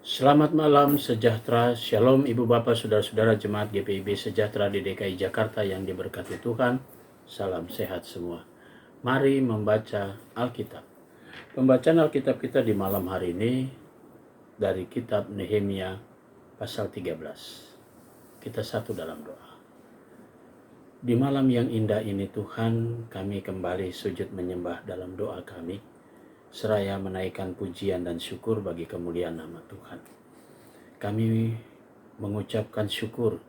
Selamat malam sejahtera, Shalom Ibu Bapak Saudara-saudara Jemaat GPIB Sejahtera di DKI Jakarta yang diberkati Tuhan. Salam sehat semua. Mari membaca Alkitab. Pembacaan Alkitab kita di malam hari ini dari kitab Nehemia pasal 13. Kita satu dalam doa. Di malam yang indah ini Tuhan, kami kembali sujud menyembah dalam doa kami, seraya menaikkan pujian dan syukur bagi kemuliaan nama Tuhan. Kami mengucapkan syukur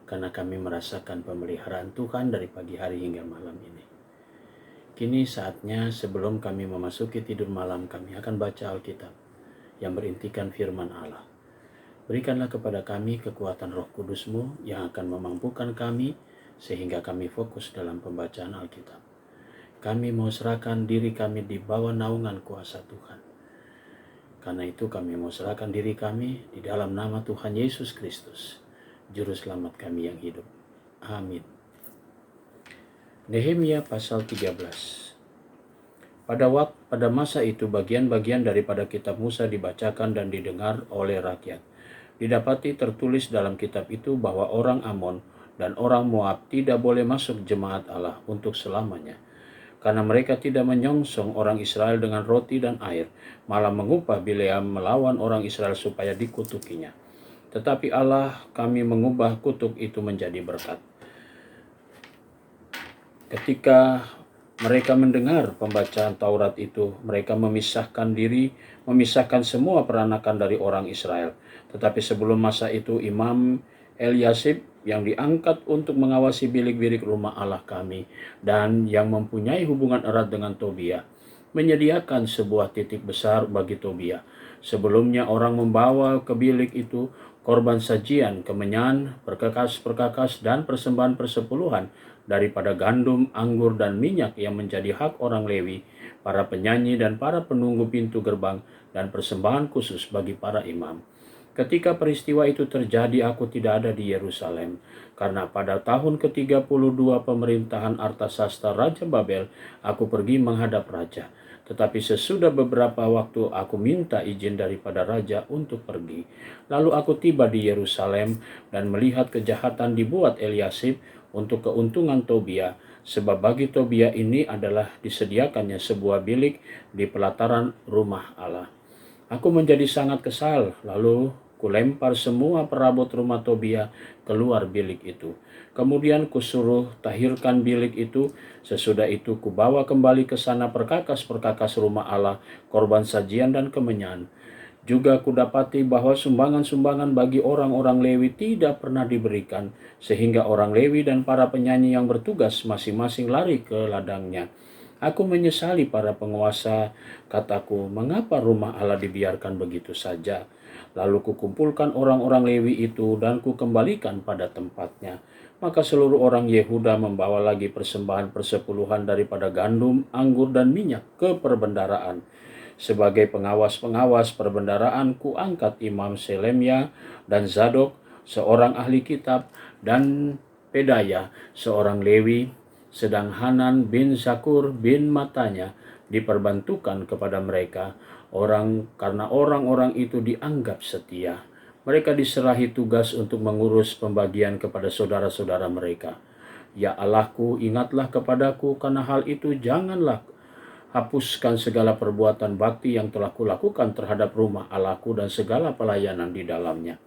karena kami merasakan pemeliharaan Tuhan dari pagi hari hingga malam ini. Kini saatnya sebelum kami memasuki tidur malam, kami akan baca Alkitab yang berintikan firman Allah. Berikanlah kepada kami kekuatan Roh Kudus-Mu yang akan memampukan kami sehingga kami fokus dalam pembacaan Alkitab. Kami mau serahkan diri kami di bawah naungan kuasa Tuhan. Karena itu kami mau serahkan diri kami di dalam nama Tuhan Yesus Kristus, Juru Selamat kami yang hidup. Amin. Nehemia pasal 13. Pada masa itu bagian-bagian daripada kitab Musa dibacakan dan didengar oleh rakyat. Didapati tertulis dalam kitab itu bahwa orang Amon dan orang Moab tidak boleh masuk jemaat Allah untuk selamanya. Karena mereka tidak menyongsong orang Israel dengan roti dan air, malah mengupah Bileam melawan orang Israel supaya dikutukinya. Tetapi Allah kami mengubah kutuk itu menjadi berkat. Ketika mereka mendengar pembacaan Taurat itu, mereka memisahkan semua peranakan dari orang Israel. Tetapi sebelum masa itu, Imam Eliasib yang diangkat untuk mengawasi bilik-bilik rumah Allah kami dan yang mempunyai hubungan erat dengan Tobia, menyediakan sebuah titik besar bagi Tobia. Sebelumnya orang membawa ke bilik itu korban sajian, kemenyan, perkakas-perkakas, dan persembahan persepuluhan daripada gandum, anggur, dan minyak yang menjadi hak orang Lewi, para penyanyi, dan para penunggu pintu gerbang, dan persembahan khusus bagi para imam. Ketika peristiwa itu terjadi, aku tidak ada di Yerusalem, karena pada tahun ke-32 pemerintahan Artasasta Raja Babel, aku pergi menghadap raja. Tetapi sesudah beberapa waktu aku minta izin daripada raja untuk pergi. Lalu aku tiba di Yerusalem dan melihat kejahatan dibuat Eliasib untuk keuntungan Tobia, sebab bagi Tobia ini adalah disediakannya sebuah bilik di pelataran rumah Allah. Aku menjadi sangat kesal, lalu kulempar semua perabot rumah Tobia keluar bilik itu. Kemudian kusuruh tahirkan bilik itu. Sesudah itu kubawa kembali ke sana perkakas-perkakas rumah Allah, korban sajian dan kemenyan. Juga kudapati bahwa sumbangan-sumbangan bagi orang-orang Lewi tidak pernah diberikan, sehingga orang Lewi dan para penyanyi yang bertugas masing-masing lari ke ladangnya. Aku menyesali para penguasa, kataku, mengapa rumah Allah dibiarkan begitu saja? Lalu kukumpulkan orang-orang Lewi itu dan kukembalikan pada tempatnya. Maka seluruh orang Yehuda membawa lagi persembahan persepuluhan daripada gandum, anggur, dan minyak ke perbendaraan. Sebagai pengawas-pengawas perbendaraan, kuangkat Imam Selemia dan Zadok, seorang ahli kitab, dan Pedaya, seorang Lewi, sedang Hanan bin Zakur bin Matanya diperbantukan kepada mereka karena orang-orang itu dianggap setia. Mereka diserahi tugas untuk mengurus pembagian kepada saudara-saudara mereka. Ya Allahku, ingatlah kepadaku karena hal itu, janganlah hapuskan segala perbuatan bakti yang telah kulakukan terhadap rumah Allahku dan segala pelayanan di dalamnya.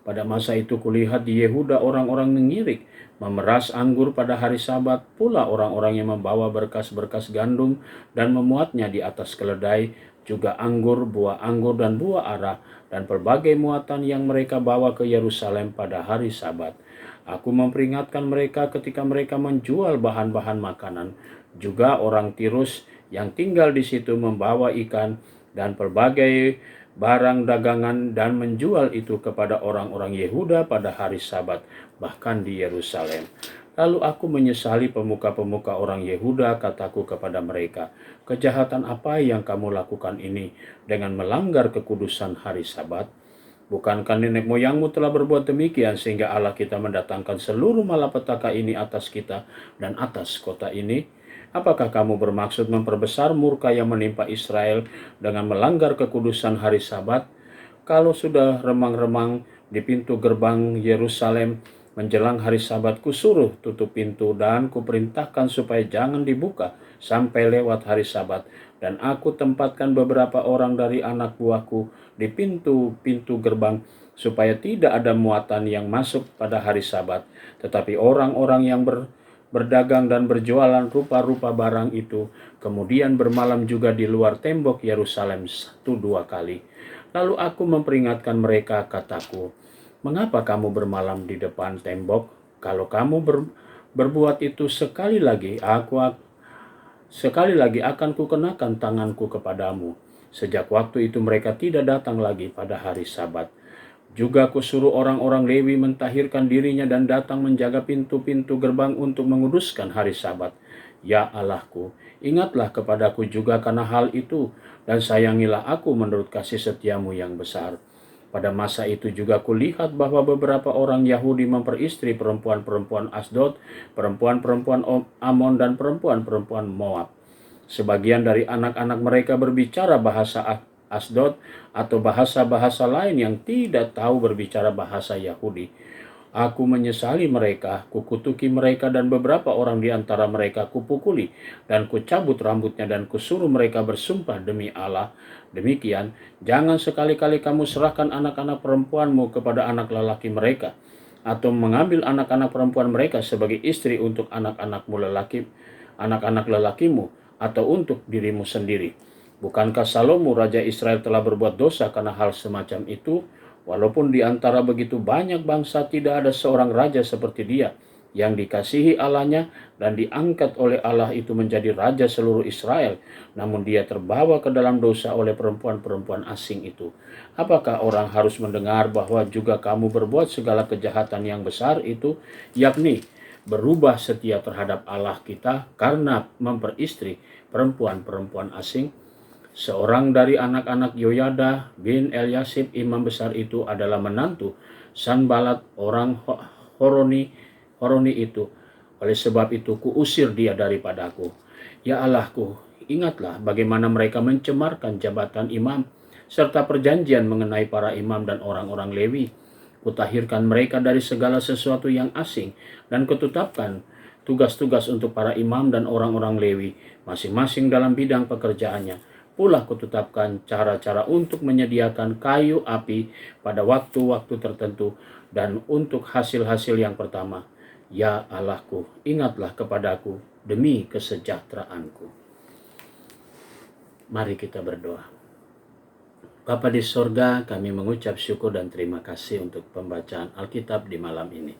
Pada masa itu kulihat di Yehuda orang-orang mengirik, memeras anggur pada hari Sabat, pula orang-orang yang membawa berkas-berkas gandum dan memuatnya di atas keledai, juga anggur, buah anggur, dan buah ara, dan berbagai muatan yang mereka bawa ke Yerusalem pada hari Sabat. Aku memperingatkan mereka ketika mereka menjual bahan-bahan makanan. Juga orang Tirus yang tinggal di situ membawa ikan dan berbagai barang dagangan dan menjual itu kepada orang-orang Yehuda pada hari Sabat, bahkan di Yerusalem. Lalu aku menyesali pemuka-pemuka orang Yehuda, kataku kepada mereka, kejahatan apa yang kamu lakukan ini dengan melanggar kekudusan hari Sabat? Bukankah nenek moyangmu telah berbuat demikian sehingga Allah kita mendatangkan seluruh malapetaka ini atas kita dan atas kota ini? Apakah kamu bermaksud memperbesar murka yang menimpa Israel dengan melanggar kekudusan hari Sabat? kalau sudah remang-remang di pintu gerbang Yerusalem menjelang hari Sabat, kusuruh tutup pintu dan kuperintahkan supaya jangan dibuka sampai lewat hari Sabat. Dan aku tempatkan beberapa orang dari anak buahku di pintu-pintu gerbang supaya tidak ada muatan yang masuk pada hari Sabat. Tetapi orang-orang yang berdagang dan berjualan rupa-rupa barang itu kemudian bermalam juga di luar tembok Yerusalem 1-2 kali. Lalu aku memperingatkan mereka, kataku, mengapa kamu bermalam di depan tembok? Kalau kamu berbuat itu sekali lagi akan kukenakan tanganku kepadamu. Sejak waktu itu mereka tidak datang lagi pada hari Sabat. Juga kusuruh orang-orang Lewi mentahirkan dirinya dan datang menjaga pintu-pintu gerbang untuk menguduskan hari Sabat. Ya Allahku, ingatlah kepadaku juga karena hal itu, dan sayangilah aku menurut kasih setiamu yang besar. Pada masa itu juga kulihat bahwa beberapa orang Yahudi memperistri perempuan-perempuan Asdod, perempuan-perempuan Amon, dan perempuan-perempuan Moab. Sebagian dari anak-anak mereka berbicara bahasa Asdod atau bahasa-bahasa lain yang tidak tahu berbicara bahasa Yahudi. Aku menyesali mereka, kukutuki mereka, dan beberapa orang di antara mereka kupukuli, dan kucabut rambutnya, dan kusuruh mereka bersumpah demi Allah. Demikian, jangan sekali-kali kamu serahkan anak-anak perempuanmu kepada anak lelaki mereka, atau mengambil anak-anak perempuan mereka sebagai istri untuk anak-anak lelakimu, atau untuk dirimu sendiri. Bukankah Salomo Raja Israel telah berbuat dosa karena hal semacam itu? Walaupun di antara begitu banyak bangsa tidak ada seorang raja seperti dia, yang dikasihi Allahnya dan diangkat oleh Allah itu menjadi raja seluruh Israel, namun dia terbawa ke dalam dosa oleh perempuan-perempuan asing itu. Apakah orang harus mendengar bahwa juga kamu berbuat segala kejahatan yang besar itu, yakni berubah setia terhadap Allah kita karena memperistri perempuan-perempuan asing? Seorang dari anak-anak Yoyada bin Eliasib imam besar itu adalah menantu Sanbalat orang Horoni itu. Oleh sebab itu kuusir dia daripadaku. Ya Allahku, ingatlah bagaimana mereka mencemarkan jabatan imam serta perjanjian mengenai para imam dan orang-orang Lewi. Kutahirkan mereka dari segala sesuatu yang asing dan kutetapkan tugas-tugas untuk para imam dan orang-orang Lewi masing-masing dalam bidang pekerjaannya. Pula kutetapkan cara-cara untuk menyediakan kayu api pada waktu-waktu tertentu dan untuk hasil-hasil yang pertama. Ya Allahku, ingatlah kepadaku demi kesejahteraanku. Mari kita berdoa. Bapa di sorga, kami mengucap syukur dan terima kasih untuk pembacaan Alkitab di malam ini.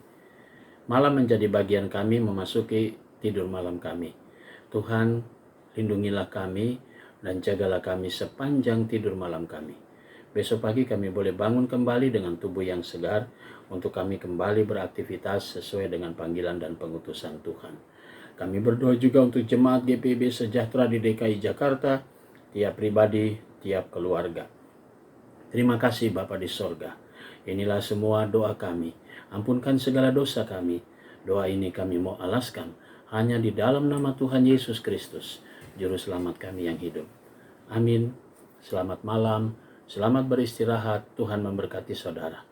Malam menjadi bagian kami memasuki tidur malam kami. Tuhan, lindungilah kami dan jagalah kami sepanjang tidur malam kami. Besok pagi kami boleh bangun kembali dengan tubuh yang segar untuk kami kembali beraktivitas sesuai dengan panggilan dan pengutusan Tuhan. Kami berdoa juga untuk jemaat GPIB Sejahtera di DKI Jakarta, tiap pribadi, tiap keluarga. Terima kasih Bapa di sorga. Inilah semua doa kami. Ampunkan segala dosa kami. Doa ini kami mau alaskan hanya di dalam nama Tuhan Yesus Kristus, Juru Selamat kami yang hidup. Amin. Selamat malam, selamat beristirahat. Tuhan memberkati saudara.